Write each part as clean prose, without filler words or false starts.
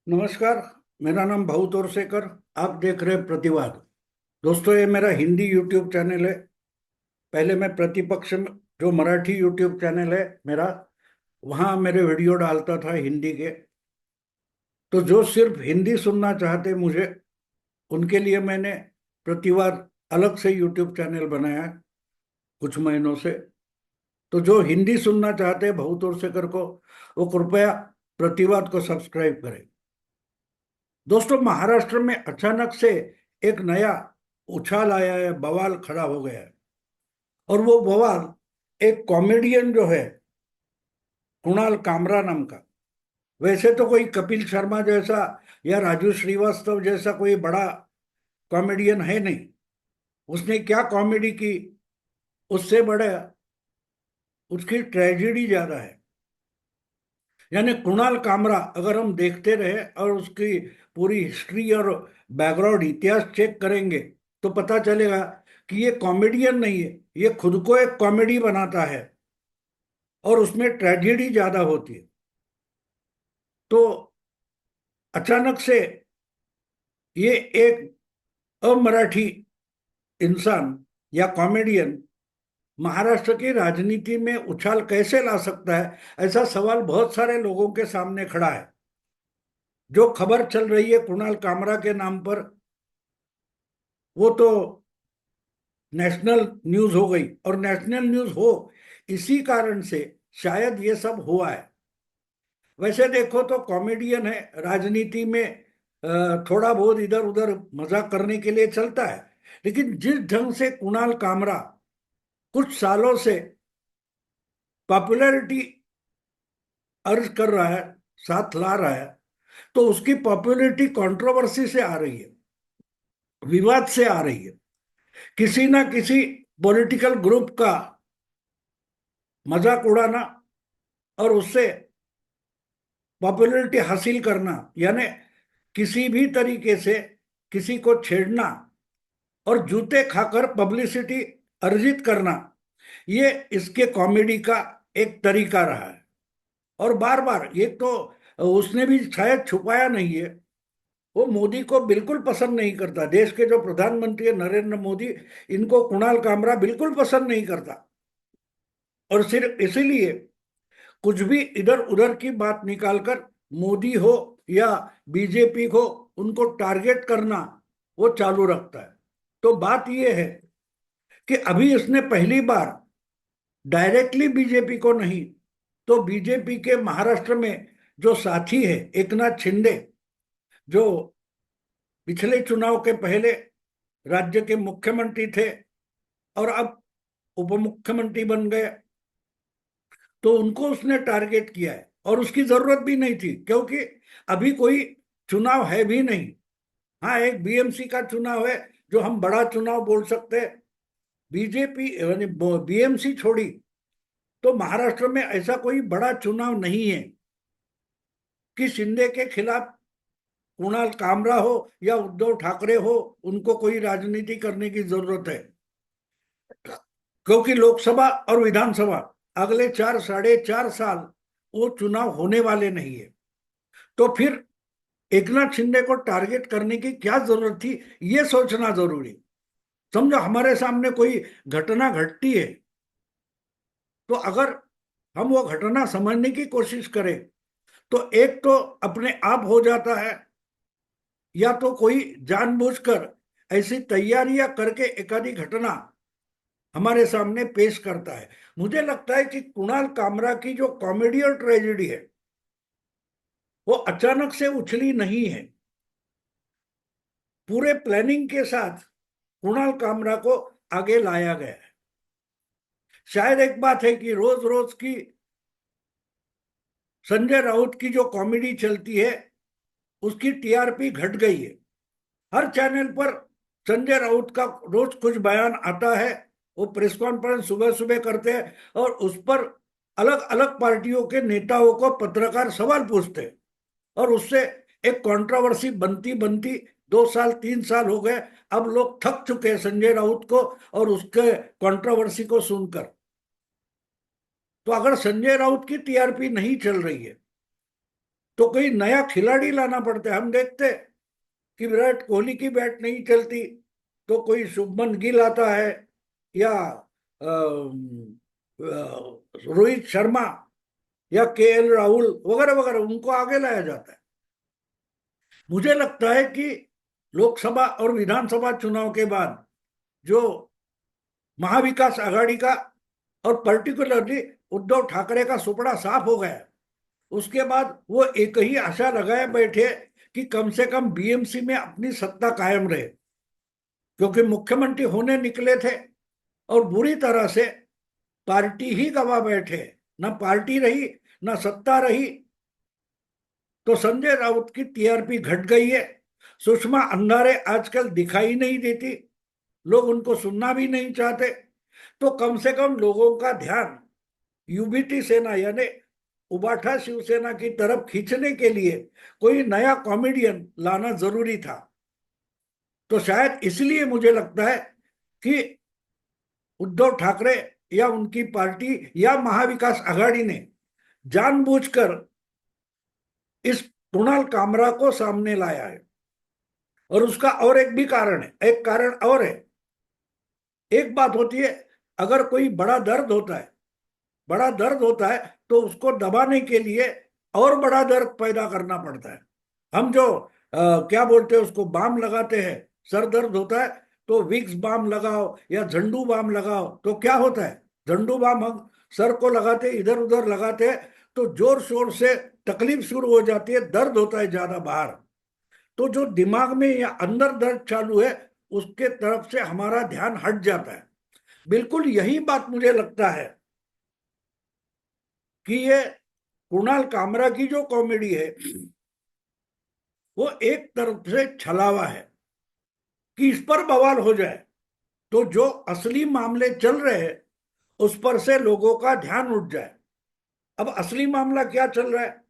नमस्कार। मेरा नाम भाऊ तोरसेकर। आप देख रहे हैं प्रतिवाद। दोस्तों, ये मेरा हिंदी यूट्यूब चैनल है। पहले मैं प्रतिपक्ष जो मराठी यूट्यूब चैनल है मेरा, वहाँ मेरे वीडियो डालता था हिंदी के। तो जो सिर्फ हिंदी सुनना चाहते मुझे, उनके लिए मैंने प्रतिवाद अलग से यूट्यूब चैनल बनाया है कुछ महीनों से। तो जो हिंदी सुनना चाहते हैं भाऊ तोरसेकर को, वो कृपया प्रतिवाद को सब्सक्राइब करें। दोस्तों, महाराष्ट्र में अचानक से एक नया उछाल आया है, बवाल खड़ा हो गया है। और वो बवाल एक कॉमेडियन जो है, कुणाल कामरा नाम का। वैसे तो कोई कपिल शर्मा जैसा या राजू श्रीवास्तव जैसा कोई बड़ा कॉमेडियन है नहीं। उसने क्या कॉमेडी की, उससे बड़ा उसकी ट्रेजेडी ज्यादा है। यानी कुणाल कामरा अगर हम देखते रहे और उसकी पूरी हिस्ट्री और बैकग्राउंड इतिहास चेक करेंगे, तो पता चलेगा कि ये कॉमेडियन नहीं है, ये खुद को एक कॉमेडी बनाता है और उसमें ट्रेजेडी ज्यादा होती है। तो अचानक से ये एक अमराठी इंसान या कॉमेडियन महाराष्ट्र की राजनीति में उछाल कैसे ला सकता है, ऐसा सवाल बहुत सारे लोगों के सामने खड़ा है। जो खबर चल रही है कुणाल कामरा के नाम पर, वो तो नेशनल न्यूज हो गई। और नेशनल न्यूज हो इसी कारण से शायद ये सब हुआ है। वैसे देखो तो कॉमेडियन है, राजनीति में थोड़ा बहुत इधर उधर मजाक करने के लिए चलता है। लेकिन जिस ढंग से कुणाल कामरा कुछ सालों से पॉपुलैरिटी अर्ज कर रहा है, साथ ला रहा है, तो उसकी पॉपुलैरिटी कंट्रोवर्सी से आ रही है, विवाद से आ रही है। किसी ना किसी पॉलिटिकल ग्रुप का मजाक उड़ाना और उससे पॉपुलैरिटी हासिल करना, यानी किसी भी तरीके से किसी को छेड़ना और जूते खाकर पब्लिसिटी अर्जित करना, ये इसके कॉमेडी का एक तरीका रहा है। और बार बार ये तो उसने भी शायद छुपाया नहीं है, वो मोदी को बिल्कुल पसंद नहीं करता। देश के जो प्रधानमंत्री है नरेंद्र मोदी, इनको कुणाल कामरा बिल्कुल पसंद नहीं करता। और सिर्फ इसीलिए कुछ भी इधर उधर की बात निकालकर मोदी हो या बीजेपी को, उनको टारगेट करना वो चालू रखता है। तो बात ये है कि अभी इसने पहली बार डायरेक्टली बीजेपी को नहीं, तो बीजेपी के महाराष्ट्र में जो साथी है एकनाथ शिंदे, जो पिछले चुनाव के पहले राज्य के मुख्यमंत्री थे और अब उप मुख्यमंत्री बन गए, तो उनको उसने टारगेट किया है। और उसकी जरूरत भी नहीं थी, क्योंकि अभी कोई चुनाव है भी नहीं। हाँ, एक बीएमसी का चुनाव है जो हम बड़ा चुनाव बोल सकते हैं। बीजेपी यानी बीएमसी छोड़ी तो महाराष्ट्र में ऐसा कोई बड़ा चुनाव नहीं है कि शिंदे के खिलाफ कुणाल कामरा हो या उद्धव ठाकरे हो, उनको कोई राजनीति करने की जरूरत है। क्योंकि लोकसभा और विधानसभा अगले 4 साढ़े 4 साल वो चुनाव होने वाले नहीं है। तो फिर एकनाथ शिंदे को टारगेट करने की क्या जरूरत थी, ये सोचना जरूरी। समझो हमारे सामने कोई घटना घटती है, तो अगर हम वो घटना समझने की कोशिश करें, तो एक तो अपने आप हो जाता है, या तो कोई जानबूझकर ऐसी तैयारियां करके एकाधी घटना हमारे सामने पेश करता है। मुझे लगता है कि कुणाल कामरा की जो कॉमेडी और ट्रेजेडी है, वो अचानक से उछली नहीं है। पूरे प्लानिंग के साथ कुणाल कामरा को आगे लाया गया है। शायद एक बात है कि रोज रोज की संजय राउत की जो कॉमेडी चलती है, उसकी टीआरपी घट गई है। हर चैनल पर संजय राउत का रोज कुछ बयान आता है, वो प्रेस कॉन्फ्रेंस सुबह सुबह करते हैं और उस पर अलग अलग पार्टियों के नेताओं को पत्रकार सवाल पूछते हैं। और उससे एक कंट्रोवर्सी बनती बनती 2 साल 3 साल हो गए। अब लोग थक चुके हैं संजय राउत को और उसके कंट्रोवर्सी को सुनकर। तो अगर संजय राउत की टीआरपी नहीं चल रही है, तो कोई नया खिलाड़ी लाना पड़ता है। हम देखते कि विराट कोहली की बैट नहीं चलती तो कोई शुभमन गिल आता है, या रोहित शर्मा, या केएल राहुल वगैरह वगैरह, उनको आगे लाया जाता है। मुझे लगता है कि लोकसभा और विधानसभा चुनाव के बाद जो महाविकास आघाड़ी का और पर्टिकुलरली उद्धव ठाकरे का सुपड़ा साफ हो गया, उसके बाद वो एक ही आशा लगाए बैठे कि कम से कम बीएमसी में अपनी सत्ता कायम रहे, क्योंकि मुख्यमंत्री होने निकले थे और बुरी तरह से पार्टी ही गवा बैठे। ना पार्टी रही, ना सत्ता रही। तो संजय राउत की टीआरपी घट गई है। सुषमा अंधारे आजकल दिखाई नहीं देती, लोग उनको सुनना भी नहीं चाहते। तो कम से कम लोगों का ध्यान यूबीटी सेना यानी उबाठा शिवसेना की तरफ खींचने के लिए कोई नया कॉमेडियन लाना जरूरी था। तो शायद इसलिए मुझे लगता है कि उद्धव ठाकरे या उनकी पार्टी या महाविकास आघाड़ी ने जानबूझकर इस कुणाल कामरा को सामने लाया है। और उसका और एक भी कारण है, एक कारण और है। एक बात होती है, अगर कोई बड़ा दर्द होता है, बड़ा दर्द होता है तो उसको दबाने के लिए और बड़ा दर्द पैदा करना पड़ता है। हम जो क्या बोलते हैं उसको, बाम लगाते हैं, सर दर्द होता है तो विक्स बाम लगाओ या झंडू बाम लगाओ, तो क्या होता है, झंडू बाम हम सर को लगाते इधर उधर लगाते हैं तो जोर शोर से तकलीफ शुरू हो जाती है, दर्द होता है ज्यादा बाहर। तो जो दिमाग में या अंदर दर्द चालू है उसके तरफ से हमारा ध्यान हट जाता है। बिल्कुल यही बात मुझे लगता है कि ये कुणाल कामरा की जो कॉमेडी है वो एक तरफ से छलावा है कि इस पर बवाल हो जाए तो जो असली मामले चल रहे हैं उस पर से लोगों का ध्यान उठ जाए। अब असली मामला क्या चल रहा है?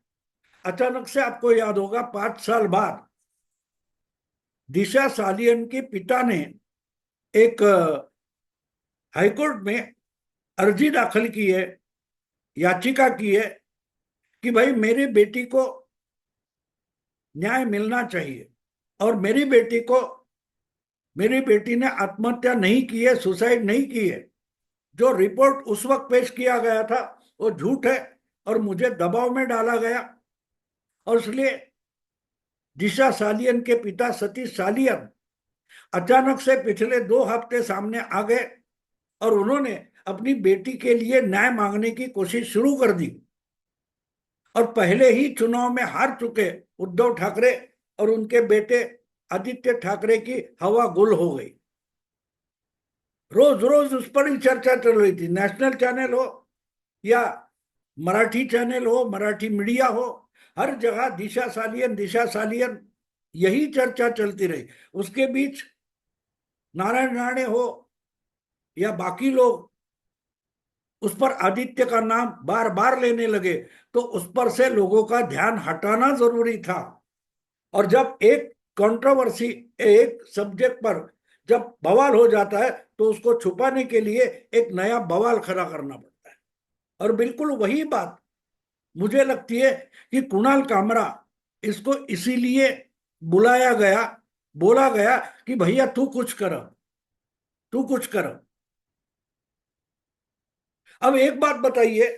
अचानक से आपको याद होगा 5 साल बाद दिशा सालियन के पिता ने एक हाईकोर्ट में अर्जी दाखिल की है, याचिका की है कि भाई मेरी बेटी को न्याय मिलना चाहिए, और मेरी बेटी ने आत्महत्या नहीं की है, सुसाइड नहीं की है। जो रिपोर्ट उस वक्त पेश किया गया था वो झूठ है और मुझे दबाव में डाला गया। और इसलिए दिशा सालियन के पिता सतीश सालियन अचानक से पिछले 2 हफ्ते सामने आ गए और उन्होंने अपनी बेटी के लिए न्याय मांगने की कोशिश शुरू कर दी। और पहले ही चुनाव में हार चुके उद्धव ठाकरे और उनके बेटे आदित्य ठाकरे की हवा गुल हो गई। रोज रोज उस पर ही चर्चा चल रही थी, नेशनल चैनल हो या मराठी चैनल हो, मराठी मीडिया हो, हर जगह दिशा सालियन, दिशा सालियन, यही चर्चा चलती रही। उसके बीच नारायण राणे हो या बाकी लोग उस पर आदित्य का नाम बार बार लेने लगे, तो उस पर से लोगों का ध्यान हटाना जरूरी था। और जब एक कंट्रोवर्सी, एक सब्जेक्ट पर जब बवाल हो जाता है तो उसको छुपाने के लिए एक नया बवाल खड़ा करना पड़ता है। और बिल्कुल वही बात मुझे लगती है कि कुणाल कामरा, इसको इसीलिए बुलाया गया, बोला गया कि भैया तू कुछ कर, तू कुछ कर। अब एक बात बताइए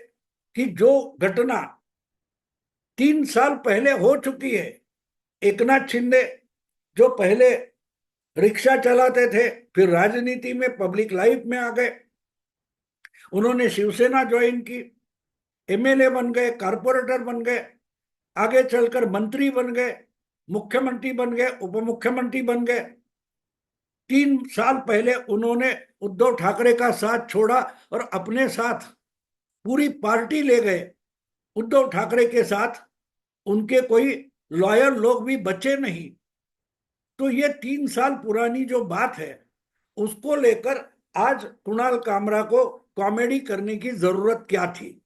कि जो घटना 3 साल पहले हो चुकी है, एकनाथ शिंदे जो पहले रिक्शा चलाते थे फिर राजनीति में पब्लिक लाइफ में आ गए, उन्होंने शिवसेना ज्वाइन की, एमएलए बन गए, कारपोरेटर बन गए, आगे चलकर मंत्री बन गए, मुख्यमंत्री बन गए, उप मुख्यमंत्री बन गए। 3 साल पहले उन्होंने उद्धव ठाकरे का साथ छोड़ा और अपने साथ पूरी पार्टी ले गए। उद्धव ठाकरे के साथ उनके कोई लॉयल लोग भी बचे नहीं। तो ये 3 साल पुरानी जो बात है उसको लेकर आज कुणाल कामरा को कॉमेडी करने की जरूरत क्या थी?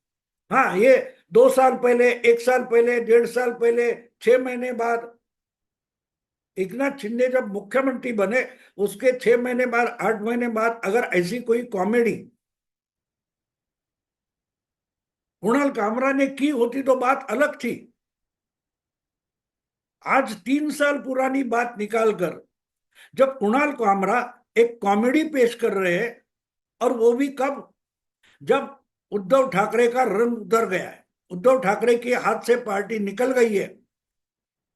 हाँ, ये 2 साल पहले, 1 साल पहले, 1.5 साल पहले, 6 महीने बाद एकनाथ शिंदे जब मुख्यमंत्री बने उसके 6 महीने बाद, 8 महीने बाद अगर ऐसी कोई कॉमेडी कुणाल कामरा ने की होती तो बात अलग थी। आज 3 साल पुरानी बात निकालकर जब कुणाल कामरा एक कॉमेडी पेश कर रहे हैं, और वो भी कब, जब उद्धव ठाकरे का रंग उतर गया है, उद्धव ठाकरे के हाथ से पार्टी निकल गई है,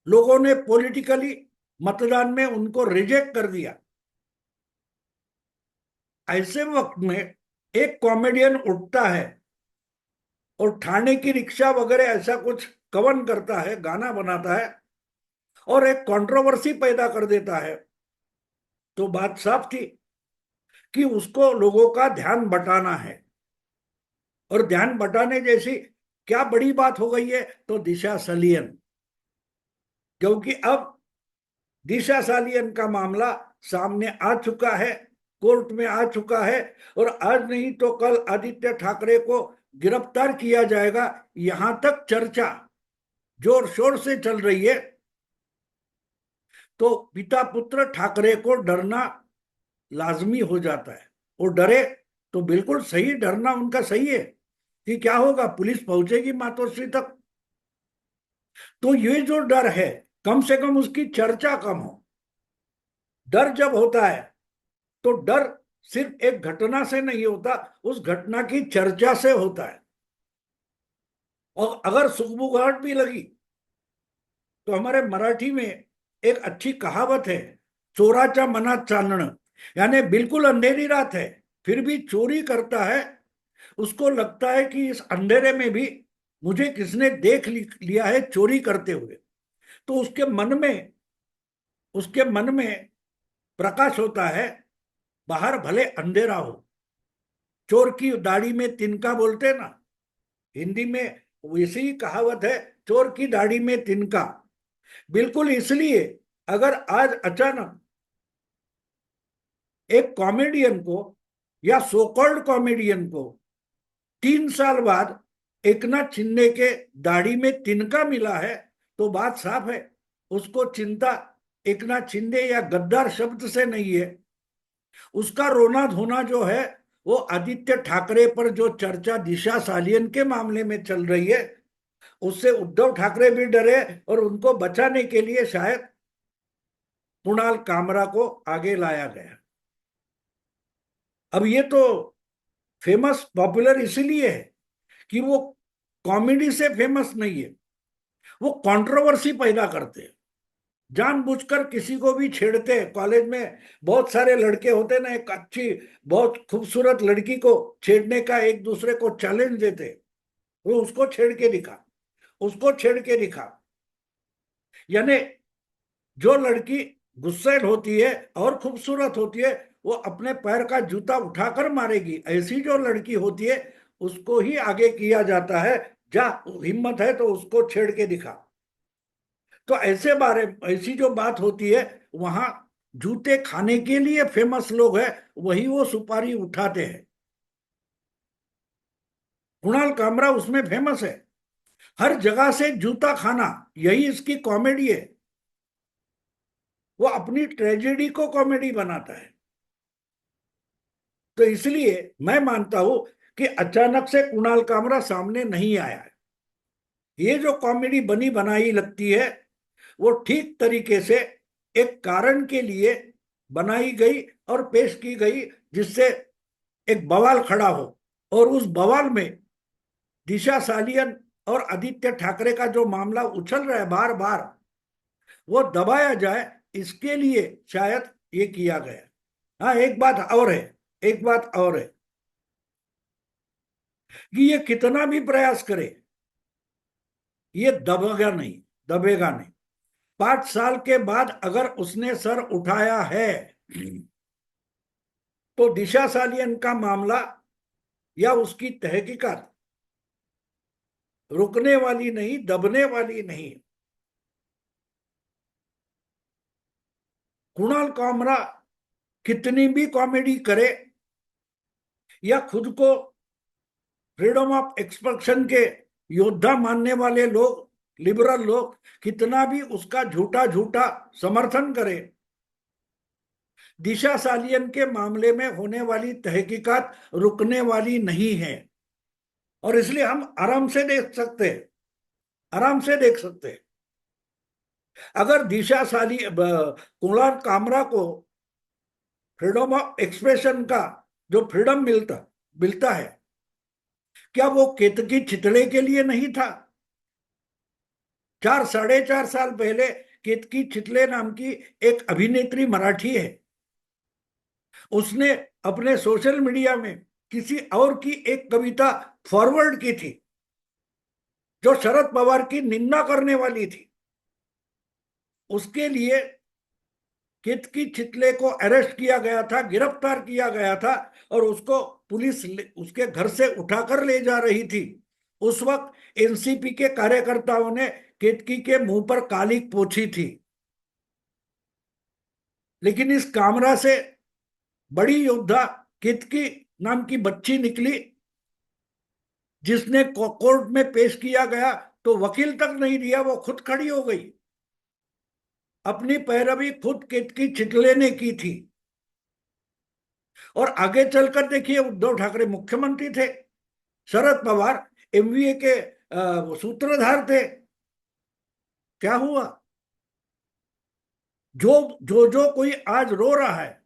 लोगों ने पॉलिटिकली मतदान में उनको रिजेक्ट कर दिया। ऐसे वक्त में एक कॉमेडियन उठता है और ठाणे की रिक्शा वगैरह ऐसा कुछ कवन करता है, गाना बनाता है और एक कंट्रोवर्सी पैदा कर देता है, तो बात साफ थी कि उसको लोगों का ध्यान बटाना है। और ध्यान बटाने जैसी क्या बड़ी बात हो गई है, तो दिशा सलियन। क्योंकि अब दिशा सालियन का मामला सामने आ चुका है, कोर्ट में आ चुका है, और आज नहीं तो कल आदित्य ठाकरे को गिरफ्तार किया जाएगा, यहां तक चर्चा जोर शोर से चल रही है। तो पिता पुत्र ठाकरे को डरना लाजमी हो जाता है। वो डरे तो बिल्कुल सही, डरना उनका सही है कि क्या होगा, पुलिस पहुंचेगी मातोश्री तक। तो ये जो डर है, कम से कम उसकी चर्चा कम हो। डर जब होता है तो डर सिर्फ एक घटना से नहीं होता, उस घटना की चर्चा से होता है। और अगर सुगबुगाहट भी लगी तो हमारे मराठी में एक अच्छी कहावत है, चोराचा मनात चांदणं। यानी बिल्कुल अंधेरी रात है, फिर भी चोरी करता है, उसको लगता है कि इस अंधेरे में भी मुझे किसने देख लिया है चोरी करते हुए। तो उसके मन में प्रकाश होता है, बाहर भले अंधेरा हो। चोर की दाढ़ी में तिनका बोलते हैं ना, हिंदी में वैसी ही कहावत है, चोर की दाढ़ी में तिनका। बिल्कुल इसलिए अगर आज अचानक एक कॉमेडियन को, या सोकॉल्ड कॉमेडियन को, 3 साल बाद एकनाथ शिंदे के दाढ़ी में तिनका मिला है, तो बात साफ है, उसको चिंता एकनाथ शिंदे या गद्दार शब्द से नहीं है। उसका रोना धोना जो है वो आदित्य ठाकरे पर जो चर्चा दिशा सालियन के मामले में चल रही है, उससे उद्धव ठाकरे भी डरे, और उनको बचाने के लिए शायद कुणाल कामरा को आगे लाया गया। अब ये तो फेमस पॉपुलर इसीलिए है कि वो कॉमेडी से फेमस नहीं है, वो कंट्रोवर्सी पैदा करते हैं, जानबूझकर किसी को भी छेड़ते हैं। कॉलेज में बहुत सारे लड़के होते ना, एक अच्छी बहुत खूबसूरत लड़की को छेड़ने का एक दूसरे को चैलेंज देते, वो उसको छेड़ के दिखा, उसको छेड़ के दिखा। यानी जो लड़की गुस्सैल होती है और खूबसूरत होती है, वो अपने पैर का जूता उठाकर मारेगी। ऐसी जो लड़की होती है उसको ही आगे किया जाता है, जा हिम्मत है तो उसको छेड़ के दिखा। तो ऐसी जो बात होती है, वहां जूते खाने के लिए फेमस लोग हैं, वही वो सुपारी उठाते हैं। कुणाल कामरा उसमें फेमस है, हर जगह से जूता खाना, यही इसकी कॉमेडी है। वो अपनी ट्रेजेडी को कॉमेडी बनाता है। तो इसलिए मैं मानता हूं कि अचानक से कुणाल कामरा सामने नहीं आया है। ये जो कॉमेडी बनी बनाई लगती है, वो ठीक तरीके से एक कारण के लिए बनाई गई और पेश की गई, जिससे एक बवाल खड़ा हो, और उस बवाल में दिशा सालियन और आदित्य ठाकरे का जो मामला उछल रहा है बार बार, वो दबाया जाए, इसके लिए शायद ये किया गया। हाँ, एक बात और है, एक बात और है कि ये कितना भी प्रयास करे, ये दबेगा नहीं। 5 साल के बाद अगर उसने सर उठाया है, तो दिशा सालियन का मामला या उसकी तहकीकात रुकने वाली नहीं, दबने वाली नहीं। कुणाल कामरा कितनी भी कॉमेडी करे, या खुद को फ्रीडम ऑफ एक्सप्रेशन के योद्धा मानने वाले लोग, लिबरल लोग, कितना भी उसका झूठा झूठा समर्थन करे, दिशा सालियन के मामले में होने वाली तहकीकात रुकने वाली नहीं है। और इसलिए हम आराम से देख सकते हैं, आराम से देख सकते हैं। अगर कुणाल कामरा को फ्रीडम ऑफ एक्सप्रेशन का जो फ्रीडम मिलता मिलता है, क्या वो केतकी चितड़े के लिए नहीं था? 4 साढ़े 4 साल पहले केतकी चितले नाम की एक अभिनेत्री मराठी है, उसने अपने सोशल मीडिया में किसी और की एक कविता फॉरवर्ड की थी जो शरद पवार की निंदा करने वाली थी। उसके लिए केतकी चितले को अरेस्ट किया गया था, गिरफ्तार किया गया था, और उसको पुलिस उसके घर से उठाकर ले जा रही थी। उस वक्त एनसीपी के कार्यकर्ताओं ने केतकी के मुंह पर कालिक पोंछी थी। लेकिन इस कामरा से बड़ी योद्धा केतकी नाम की बच्ची निकली, जिसने कोर्ट में पेश किया गया तो वकील तक नहीं दिया, वो खुद खड़ी हो गई। अपनी पैरवी खुद केतकी चितले ने की थी। और आगे चलकर देखिए, उद्धव ठाकरे मुख्यमंत्री थे, शरद पवार एमवीए के सूत्रधार थे। क्या हुआ? जो कोई आज रो रहा है,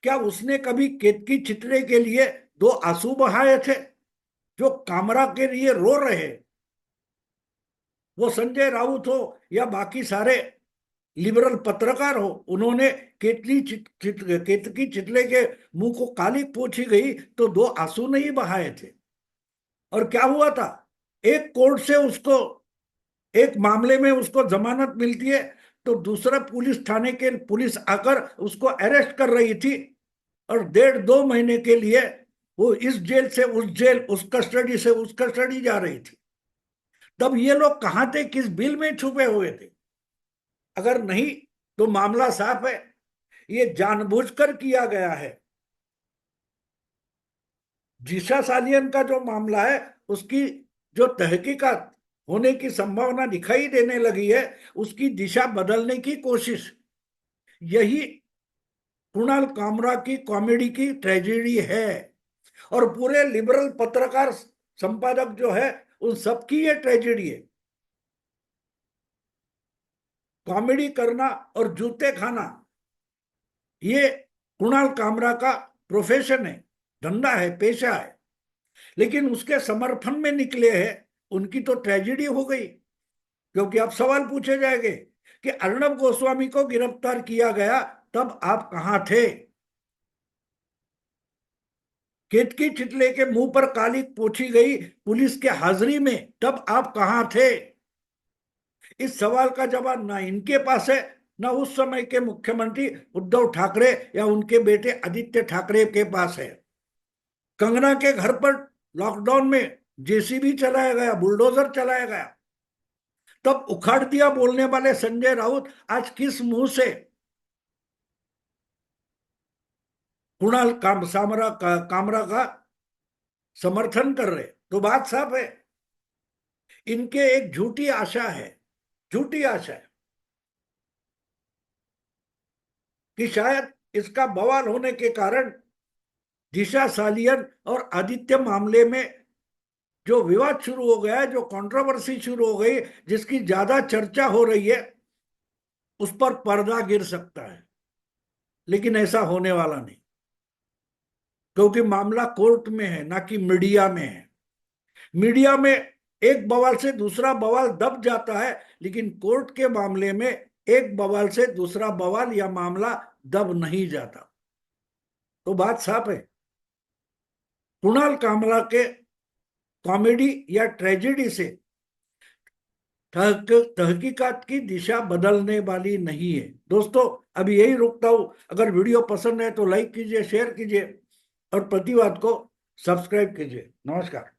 क्या उसने कभी केतकी चितले के लिए 2 आंसू बहाए थे? जो कामरा के लिए रो रहे, वो संजय राउत हो या बाकी सारे लिबरल पत्रकार हो, उन्होंने केतकी चितले के मुंह को काली पोछी गई तो 2 आंसू नहीं बहाए थे। और क्या हुआ था? एक कोर्ट से उसको, एक मामले में उसको जमानत मिलती है, तो दूसरा पुलिस थाने के पुलिस आकर उसको अरेस्ट कर रही थी, और 1.5 2 महीने के लिए वो इस जेल से उस जेल, उस कस्टडी से उस कस्टडी जा रही थी। तब ये लोग कहां थे? किस बिल में छुपे हुए थे? अगर नहीं तो मामला साफ है, ये जानबूझकर किया गया है। जीशा सालियन का जो मामला है, उसकी जो तहकीकात होने की संभावना दिखाई देने लगी है, उसकी दिशा बदलने की कोशिश, यही कुणाल कामरा की कॉमेडी की ट्रेजेडी है। और पूरे लिबरल पत्रकार संपादक जो है, उन सबकी ये ट्रेजेडी है। कॉमेडी करना और जूते खाना, ये कुणाल कामरा का प्रोफेशन है, धंधा है, पेशा है। लेकिन उसके समर्थन में निकले हैं, उनकी तो ट्रेजेडी हो गई। क्योंकि अब सवाल पूछे जाएंगे कि अर्णब गोस्वामी को गिरफ्तार किया गया, तब आप कहां थे? केतकी चितले के मुंह पर काली पोछी गई पुलिस के हाजिरी में, तब आप कहां थे? इस सवाल का जवाब ना इनके पास है, ना उस समय के मुख्यमंत्री उद्धव ठाकरे या उनके बेटे आदित्य ठाकरे के पास है। कंगना के घर पर लॉकडाउन में जेसीबी चलाया गया, बुलडोजर चलाया गया, तब उखाड़ दिया बोलने वाले संजय राउत आज किस मुंह से कामरा का समर्थन कर रहे? तो बात साफ है, इनके एक झूठी आशा है, झूठी आशा है कि शायद इसका बवाल होने के कारण दिशा सालियन और आदित्य मामले में जो विवाद शुरू हो गया है, जो कंट्रोवर्सी शुरू हो गई, जिसकी ज्यादा चर्चा हो रही है, उस पर पर्दा गिर सकता है। लेकिन ऐसा होने वाला नहीं, क्योंकि मामला कोर्ट में है, ना कि मीडिया में है। मीडिया में एक बवाल से दूसरा बवाल दब जाता है, लेकिन कोर्ट के मामले में एक बवाल से दूसरा बवाल या मामला दब नहीं जाता। तो बात साफ है, कुणाल कामरा के कॉमेडी या ट्रेजेडी से तहकीकात की दिशा बदलने वाली नहीं है। दोस्तों, अभी यही रुकता हूं। अगर वीडियो पसंद है तो लाइक कीजिए, शेयर कीजिए और प्रतिवाद को सब्सक्राइब कीजिए। नमस्कार।